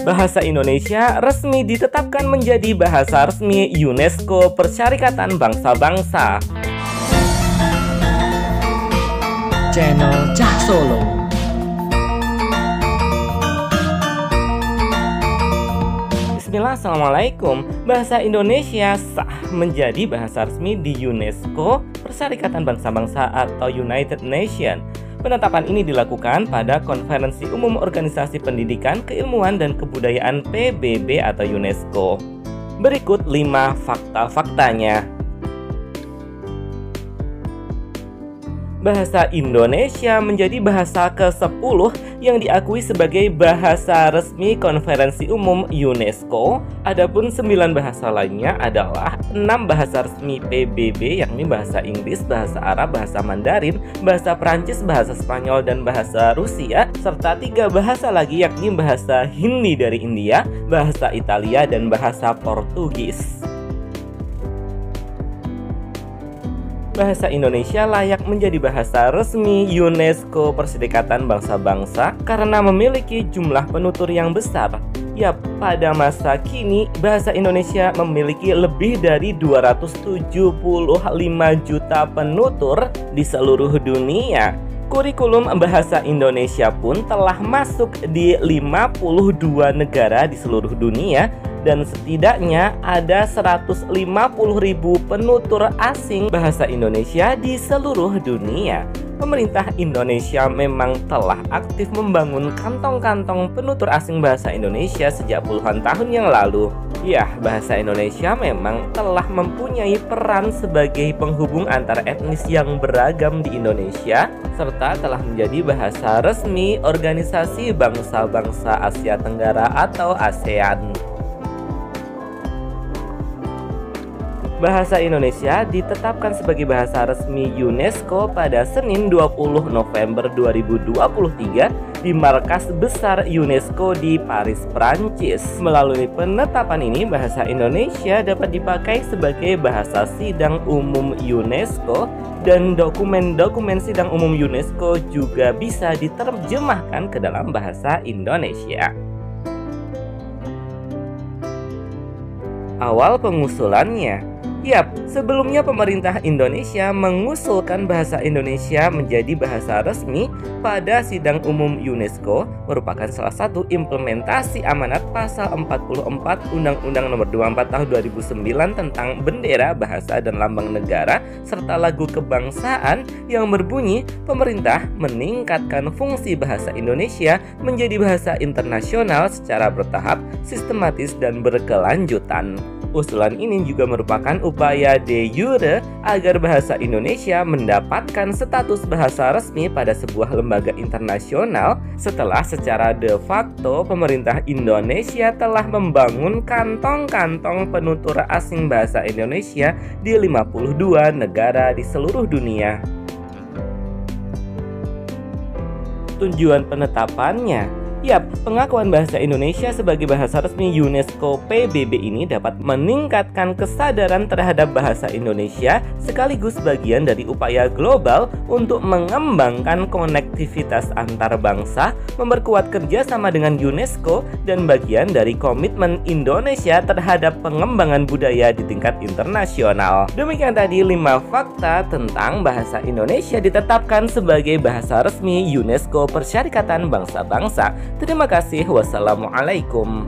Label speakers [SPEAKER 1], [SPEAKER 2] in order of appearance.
[SPEAKER 1] Bahasa Indonesia resmi ditetapkan menjadi bahasa resmi UNESCO Persyarikatan Bangsa-Bangsa.
[SPEAKER 2] Channel Cah Solo.
[SPEAKER 1] Bismillah, Assalamualaikum. Bahasa Indonesia sah menjadi bahasa resmi di UNESCO Persyarikatan Bangsa-Bangsa atau United Nations. Penetapan ini dilakukan pada Konferensi Umum Organisasi Pendidikan, Keilmuan, dan Kebudayaan PBB atau UNESCO. Berikut 5 fakta-faktanya. Bahasa Indonesia menjadi bahasa ke-10 yang diakui sebagai bahasa resmi Konferensi Umum UNESCO. Adapun 9 bahasa lainnya adalah 6 bahasa resmi PBB, yakni bahasa Inggris, bahasa Arab, bahasa Mandarin, bahasa Perancis, bahasa Spanyol, dan bahasa Rusia, serta 3 bahasa lagi yakni bahasa Hindi dari India, bahasa Italia, dan bahasa Portugis. Bahasa Indonesia layak menjadi bahasa resmi UNESCO Persyarikatan Bangsa-Bangsa karena memiliki jumlah penutur yang besar. Ya, pada masa kini bahasa Indonesia memiliki lebih dari 275 juta penutur di seluruh dunia. Kurikulum bahasa Indonesia pun telah masuk di 52 negara di seluruh dunia, dan setidaknya ada 150.000 penutur asing bahasa Indonesia di seluruh dunia. Pemerintah Indonesia memang telah aktif membangun kantong-kantong penutur asing bahasa Indonesia sejak puluhan tahun yang lalu. Ya, bahasa Indonesia memang telah mempunyai peran sebagai penghubung antar etnis yang beragam di Indonesia, serta telah menjadi bahasa resmi Organisasi Bangsa-Bangsa Asia Tenggara atau ASEAN. Bahasa Indonesia ditetapkan sebagai bahasa resmi UNESCO pada Senin 20 November 2023 di Markas Besar UNESCO di Paris, Prancis. Melalui penetapan ini, bahasa Indonesia dapat dipakai sebagai bahasa sidang umum UNESCO, dan dokumen-dokumen sidang umum UNESCO juga bisa diterjemahkan ke dalam bahasa Indonesia. Awal pengusulannya. Yap, sebelumnya pemerintah Indonesia mengusulkan bahasa Indonesia menjadi bahasa resmi pada Sidang Umum UNESCO, merupakan salah satu implementasi amanat pasal 44 Undang-Undang Nomor 24 Tahun 2009 tentang bendera, bahasa, dan lambang negara serta lagu kebangsaan yang berbunyi pemerintah meningkatkan fungsi bahasa Indonesia menjadi bahasa internasional secara bertahap, sistematis, dan berkelanjutan. Usulan ini juga merupakan upaya de jure agar bahasa Indonesia mendapatkan status bahasa resmi pada sebuah lembaga internasional setelah secara de facto pemerintah Indonesia telah membangun kantong-kantong penutur asing bahasa Indonesia di 52 negara di seluruh dunia. Tujuan penetapannya. Yap, pengakuan bahasa Indonesia sebagai bahasa resmi UNESCO PBB ini dapat meningkatkan kesadaran terhadap bahasa Indonesia sekaligus bagian dari upaya global untuk mengembangkan konektivitas antar bangsa, memperkuat kerjasama dengan UNESCO, dan bagian dari komitmen Indonesia terhadap pengembangan budaya di tingkat internasional. Demikian tadi 5 fakta tentang bahasa Indonesia ditetapkan sebagai bahasa resmi UNESCO Persyarikatan Bangsa-Bangsa. Terima kasih. Wassalamualaikum.